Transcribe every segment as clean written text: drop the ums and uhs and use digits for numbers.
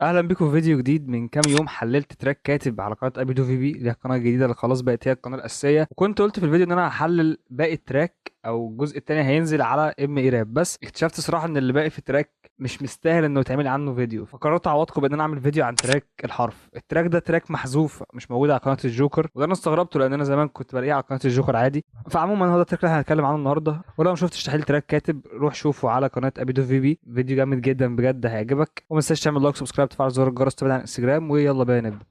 اهلا بكم في فيديو جديد. من كام يوم حللت تراك كاتب على قناه ابي دو في بي، اللي هي القناه الجديده اللي خلاص بقت هي القناه الاساسيه. وكنت قلت في الفيديو ان انا هحلل باقي التراك او الجزء الثاني هينزل على ام اي راب، بس اكتشفت صراحه ان اللي باقي في التراك مش مستاهل انه يتعمل عنه فيديو، فقررت اعوضكم بان انا اعمل فيديو عن تراك الحرف. التراك ده تراك محذوف مش موجود على قناه الجوكر، وده انا استغربته لان انا زمان كنت بلاقيه على قناه الجوكر عادي. فعموما هو ده التراك اللي هنتكلم عنه النهارده، ولو ما شفتش تحليل تراك كاتب روح شوفه على قناه ابي دو في بي، فيديو جامد جدا بجد هيعجبك. وما تنساش تعمل لايك وسبسكرايب وتفعل زر الجرس تبعنا على الانستجرام، ويلا بينا نبدا.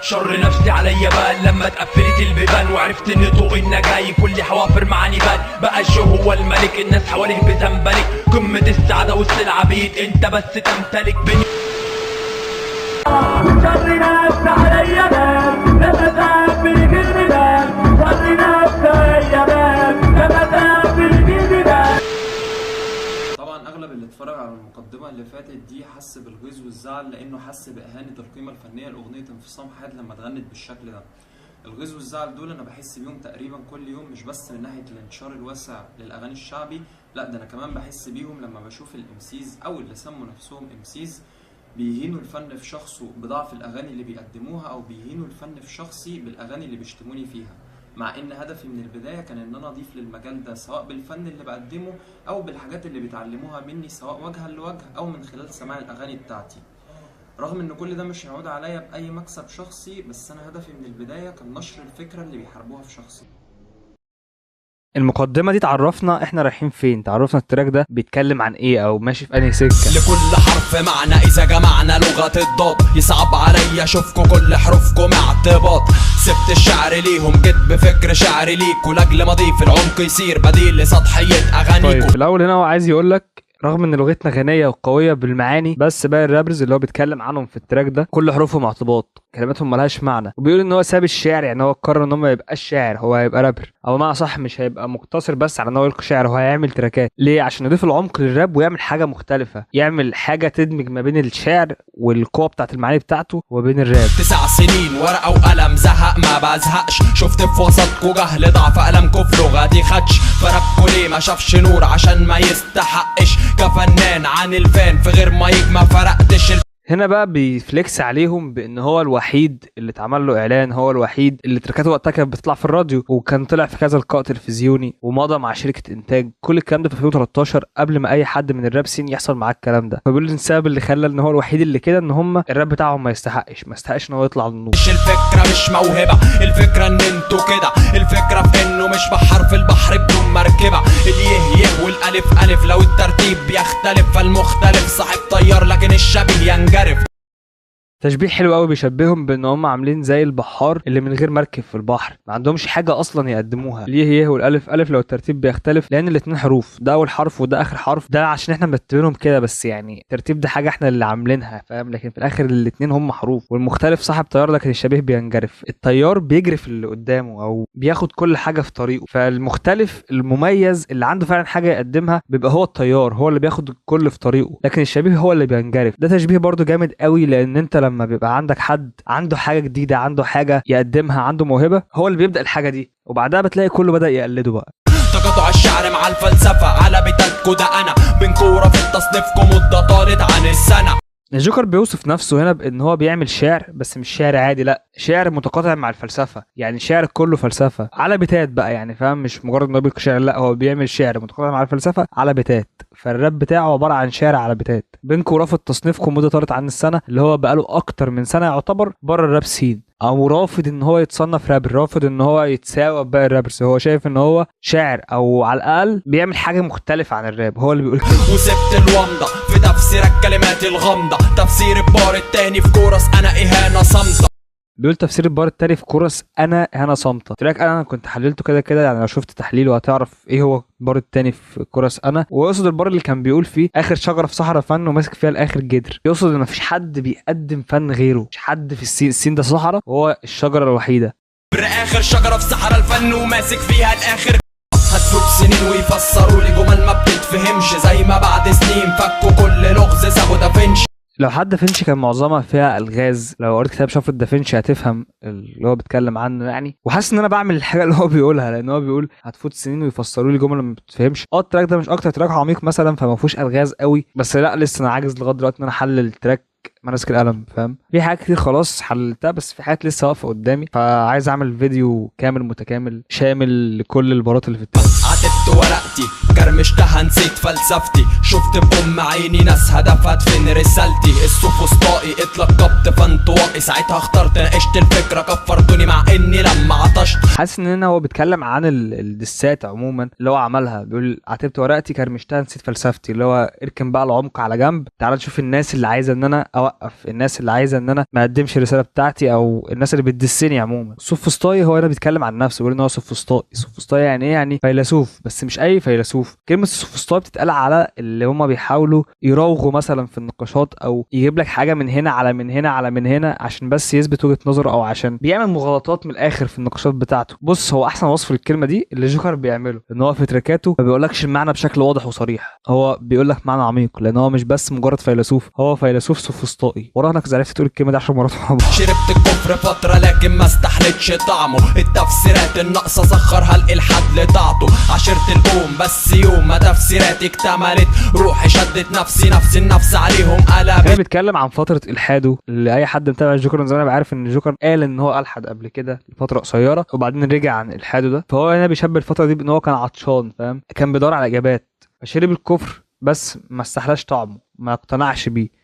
شر نفسي عليا بان لما اتقفلت البيبان، وعرفت ان طوق النجاي كل حوافر معاني بان. بقى الشو هو الملك، الناس حواليه بتنبلك، قمة السعادة وسط العبيد انت بس تمتلك بني. شر نفسي عليا بان لما اتقفلت البيبان، شر نفسي عليا بان لما اتقفلت البيبان. طبعا اغلب اللي اتفرج على المقدمه اللي فاتت دي حس بالغيظ والزعل، لانه حس باهانه القيمه الفنيه لاغنيه انفصام حاد لما اتغنت بالشكل ده. الغيظ والزعل دول انا بحس بيهم تقريبا كل يوم، مش بس من ناحيه الانتشار الواسع للاغاني الشعبي، لا ده انا كمان بحس بيهم لما بشوف الامسيز او اللي سموا نفسهم امسيز بيهينوا الفن في شخصه بضعف الاغاني اللي بيقدموها، او بيهينوا الفن في شخصي بالاغاني اللي بيشتموني فيها، مع ان هدفي من البداية كان ان انا اضيف للمجال ده سواء بالفن اللي بقدمه او بالحاجات اللي بيتعلموها مني سواء وجها لوجه او من خلال سماع الاغاني بتاعتي. رغم ان كل ده مش هيعود عليا باي مكسب شخصي، بس انا هدفي من البداية كان نشر الفكرة اللي بيحاربوها في شخصي. المقدمه دي تعرفنا احنا رايحين فين، تعرفنا التراك ده بيتكلم عن ايه او ماشي في انهي سكه. لكل حرف معنى اذا جمعنا لغة الضاد، يصعب عليا اشوفكوا كل حروفكم اعتباط. سبت الشعر ليهم جيت بفكر شعري ليكوا، لاجل ما اضيف العمق يصير بديل لسطحية اغانيكوا. طيب في الاول هنا هو عايز يقول لك رغم ان لغتنا غنيه وقويه بالمعاني، بس باقي الرابرز اللي هو بيتكلم عنهم في التراك ده كل حروفهم اعتباط، كلماتهم ملهاش معنى. وبيقول ان هو ساب الشعر، يعني هو قرر ان هو ما يبقاش شاعر، هو هيبقى رابر، او ما صح مش هيبقى مقتصر بس على ان هو يلقي شعر، هو هيعمل تراكات. ليه؟ عشان يضيف العمق للراب ويعمل حاجه مختلفه، يعمل حاجه تدمج ما بين الشعر والقوه بتاعت المعاني بتاعته وبين الراب. 9 سنين ورقة وقلم زهق ما بزهقش، شفت في وسطكوا جهل ضعف قلمكوا في لغتي خدش. فربكوا ليه ما شافش نور عشان ما يستحقش، كفنان عن الفان في غير مايك ما فرقتش. هنا بقى بيفليكس عليهم بان هو الوحيد اللي اتعمل له اعلان، هو الوحيد اللي تركاته وقتها كانت بتطلع في الراديو، وكان طلع في كذا لقاء تلفزيوني، ومضى مع شركه انتاج. كل الكلام ده في 2013 قبل ما اي حد من الراب سين يحصل معاه الكلام ده. فبيقول ان السبب اللي خلى ان هو الوحيد اللي كده ان هم الراب بتاعهم ما يستحقش ان هو يطلع للنور. مش الفكرة مش موهبة، الفكرة ان انتوا كده، الفكرة في انه مش بحر في البحر بدون مركبة. اليه والالف الف، لو الترتيب بيختلف فالمختلف صاحب طيار لكن الشبيه ينجرف. تشبيه حلو قوي، بيشبههم بان هم عاملين زي البحار اللي من غير مركب في البحر، ما عندهمش حاجه اصلا يقدموها. اليه والالف الف لو الترتيب بيختلف، لان الاثنين حروف، ده اول حرف وده اخر حرف، ده عشان احنا مرتبينهم كده بس، يعني الترتيب ده حاجه احنا اللي عاملينها، فاهم؟ لكن في الاخر الاثنين هم حروف. والمختلف صاحب طيار لكن الشبيه بينجرف. الطيار بيجرف اللي قدامه او بياخد كل حاجه في طريقه، فالمختلف المميز اللي عنده فعلا حاجه يقدمها بيبقى هو الطيار، هو اللي بياخد الكل في طريقه، لكن الشبيه هو اللي بينجرف. ده تشبيه برضو جامد قوي، لان انت لما بيبقى عندك حد عنده حاجه جديده، عنده حاجه يقدمها، عنده موهبه، هو اللي بيبدا الحاجه دي، وبعدها بتلاقي كله بدا يقلده بقى. تقاطع الشعر مع الفلسفه على بيتكوا، ده انا بين كوره في تصنيفكم مده طالت عن السنه. الجوكر بيوصف نفسه هنا بان هو بيعمل شعر، بس مش شعر عادي، لا شعر متقاطع مع الفلسفه، يعني شعر كله فلسفه على بيتات بقى، يعني فاهم؟ مش مجرد انه بيلقي شعر، لا هو بيعمل شعر متقاطع مع الفلسفه على بيتات. فالراب بتاعه عباره عن شعر على بيتات. بينكم رافض تصنيفكم مده طارت عن السنه، اللي هو بقاله اكتر من سنه يعتبر بره الراب سين، او رافض ان هو يتصنف رابر، رافض ان هو يتساوى بباقي الرابرز. هو شايف ان هو شاعر او على الاقل بيعمل حاجه مختلفه عن الراب، هو اللي بيقول كده. وسبت الومضه في تفسير الكلمات الغامضه، تفسير البار التاني في كورس انا اهانه صامته. بيقول تفسير البار التاني في كورس انا هنا صامته. تراك انا كنت حللته كده كده، يعني لو شفت تحليله هتعرف ايه هو البار التاني في كورس انا، ويقصد البار اللي كان بيقول فيه اخر شجره في صحراء فن وماسك فيها الاخر جدر. يقصد ان مفيش حد بيقدم فن غيره، مش حد في السين ده صحراء وهو الشجره الوحيده. اخر شجره في صحراء الفن وماسك فيها الاخر. هتفوت سنين ويفسروا لي جمل ما بتتفهمش، زي ما بعد سنين فكوا كل لغز سابوا دافنشي. لو حد دافنشي كان معظمها فيها الغاز، لو قريت كتاب شفرة دافنشي هتفهم اللي هو بيتكلم عنه يعني. وحاسس ان انا بعمل الحاجه اللي هو بيقولها، لان هو بيقول هتفوت سنين ويفسروا لي جمله ما بتفهمش. التراك ده مش اكتر تراك عميق مثلا فما فيهوش الغاز قوي، بس لا لسه انا عاجز لغايه دلوقتي ان انا احلل التراك ماسك القلم، فاهم؟ في حاجات كتير خلاص حللتها، بس في حاجات لسه واقفه قدامي، فعايز اعمل فيديو كامل متكامل شامل لكل البارات اللي في التراك. عتبت ورقتي كرمشتها نسيت فلسفتي، شفت بأم عيني ناس هدفت فين رسالتي، السوفسطائي اتلقبت فانطوائي، ساعتها اخترت ناقشت الفكرة كفرتوني مع اني لما عطشت. حاسس ان هنا هو بيتكلم عن الدسات عموما اللي هو عملها، بيقول عتبت ورقتي كرمشتها نسيت فلسفتي، اللي هو اركن بقى العمق على جنب، تعال نشوف الناس اللي عايزه ان انا اوقف، الناس اللي عايزه ان انا ما اقدمش الرساله بتاعتي، او الناس اللي بتدسني عموما. السوفسطائي هو هنا بيتكلم عن نفسه، بيقول ان هو سوفسطائي. سوفسطائي يعني ايه؟ يعني فيلسوف، بس مش اي فيلسوف. كلمه السوفسطائي بتتقال على اللي هم بيحاولوا يراوغوا مثلا في النقاشات، او يجيب لك حاجه من هنا على من هنا على من هنا عشان بس يثبت وجهه نظره، او عشان بيعمل مغالطات من الاخر في النقاشات بتاعته. بص، هو احسن وصف للكلمه دي اللي جوكر بيعمله، ان هو في تراكاته ما بيقولكش المعنى بشكل واضح وصريح، هو بيقول لك معنى عميق، لان هو مش بس مجرد فيلسوف، هو فيلسوف سوفسطائي. وراهنك عرفت تقول الكلمه دي 10 مرات مع بعض. شربت الكفر فترة لكن ما استحلتش طعمه، التفسيرات الناقصة سخرها الالحاد لطاعته، عشرت القوم بس يوم ما تفسيراتي اكتملت، روحي شدت نفس النفس عليهم قلبت. كان بيتكلم عن فتره الحاده، اللي اي حد متابع الجوكر من زمان عارف ان الجوكر قال ان هو الحد قبل كده لفتره قصيره وبعدين رجع عن الحاده ده. فهو هنا بيشبه الفتره دي بان هو كان عطشان، فاهم؟ كان بيدور على اجابات، فشرب الكفر بس ما استحلاش طعمه، ما اقتنعش بيه.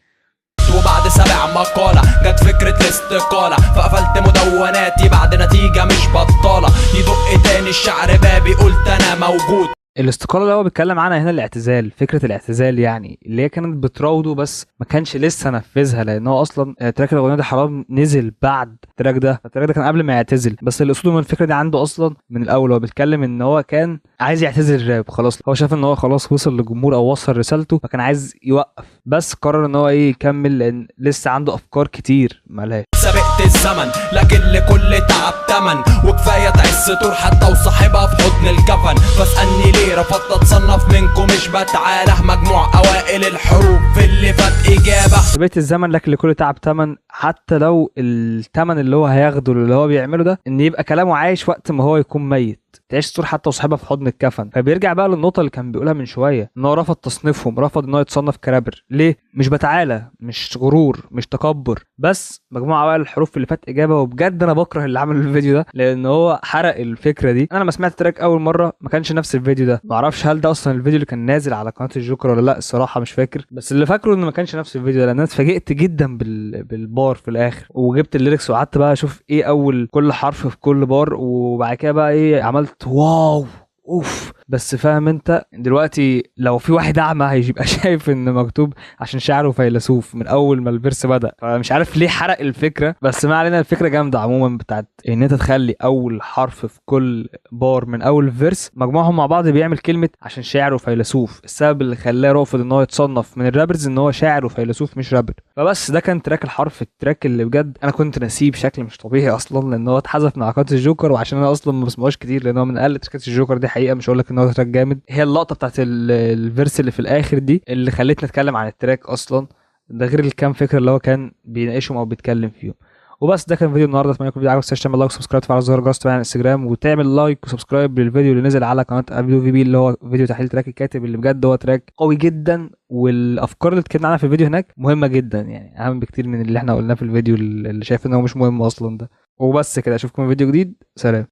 وبعد 7 مقالة جت فكرة الاستقالة، فقفلت مدوناتي بعد نتيجة مش بطالة، يدق تاني الشعر بابي قلت انا موجود. الاستقالة اللي هو بيتكلم عنها هنا الاعتزال، فكرة الاعتزال يعني اللي هي كانت بتراوده بس ما كانش لسه نفذها، لان هو اصلا تراك الاغنية دي حرام نزل بعد التراك ده، التراك ده كان قبل ما يعتزل، بس اللي قصده من الفكرة دي عنده اصلا من الاول. هو بيتكلم ان هو كان عايز يعتزل الراب خلاص، هو شاف ان هو خلاص وصل للجمهور او وصل رسالته، فكان عايز يوقف، بس قرر ان هو يكمل لان لسه عنده افكار كتير مالهاش. سبقت الزمن لكن لكل تعب تمن، وكفايه تعس طور حتى وصاحبها في حضن الكفن، فاسالني ليه رفضت اتصنف منكم مش بتعاله، مجموع اوائل الحروف اللي فات اجابه. سبقت الزمن لكن لكل تعب تمن، حتى لو التمن اللي هو هياخده اللي هو بيعمله ده ان يبقى كلامه عايش وقت ما هو يكون ميت، تعيش طول حتى وصاحبها في حضن الكفن. فبيرجع بقى للنقطه اللي كان بيقولها من شويه، ان هو رفض تصنيفهم، رفض ان هو يتصنف كرابر. ليه؟ مش بتعالى، مش غرور، مش تكبر، بس مجموعه اوائل الحروف اللي فات اجابه. وبجد انا بكره اللي عمل الفيديو ده، لان هو حرق الفكره دي. انا لما سمعت التراك اول مره ما كانش نفس الفيديو ده، ما اعرفش هل ده اصلا الفيديو اللي كان نازل على قناه الجوكر ولا لا، الصراحه مش فاكر، بس اللي فاكره انه ما كانش نفس الفيديو ده، لان انا اتفاجئت جدا بالبار في الاخر، وجبت الليركس وقعدت بقى اشوف ايه اول كل حرف في كل بار، وبعد كده بقى ايه عملت واو اوف. بس فاهم انت دلوقتي لو في واحد اعمى هيبقى شايف ان مكتوب عشان شاعره فيلسوف من اول ما الفيرس بدأ، فمش عارف ليه حرق الفكرة، بس ما علينا. الفكرة جامدة عموما بتاعت ان انت تخلي اول حرف في كل بار من اول فيرس مجموعهم مع بعض بيعمل كلمة عشان شاعره فيلسوف. السبب اللي خلاه رافض ان هو يتصنف من الرابرز ان هو شاعر وفيلسوف مش رابر. فبس ده كان تراك الحرف، التراك اللي بجد انا كنت ناسيه بشكل مش طبيعي اصلا، لان هو اتحذف من قناة الجوكر، وعشان انا اصلا ما بسمعوش كتير لان هو من اقل تراكات الجوكر دي حقيقة، مش هقول لك ان هو تراك جامد. هي اللقطه بتاعت الفيرس اللي في الاخر دي اللي خلتني اتكلم عن التراك اصلا، ده غير الكام فكره اللي هو كان بيناقشهم او بيتكلم فيهم. وبس ده كان فيديو النهارده، اتمنى يكون الفيديو عجبك. تعمل لايك وسبسكرايب وتفعل زر الجرس على الانستجرام، وتعمل لايك وسبسكرايب للفيديو اللي نزل على قناه ابيو في بي اللي هو فيديو تحليل تراك الكاتب، اللي بجد هو تراك قوي جدا، والافكار اللي اتكلمنا عنها في الفيديو هناك مهمه جدا، يعني اهم بكتير من اللي احنا قلناه في الفيديو اللي شايف ان هو مش مهم اصلا ده. وبس كده، اشوفكم في فيديو جديد، سلام.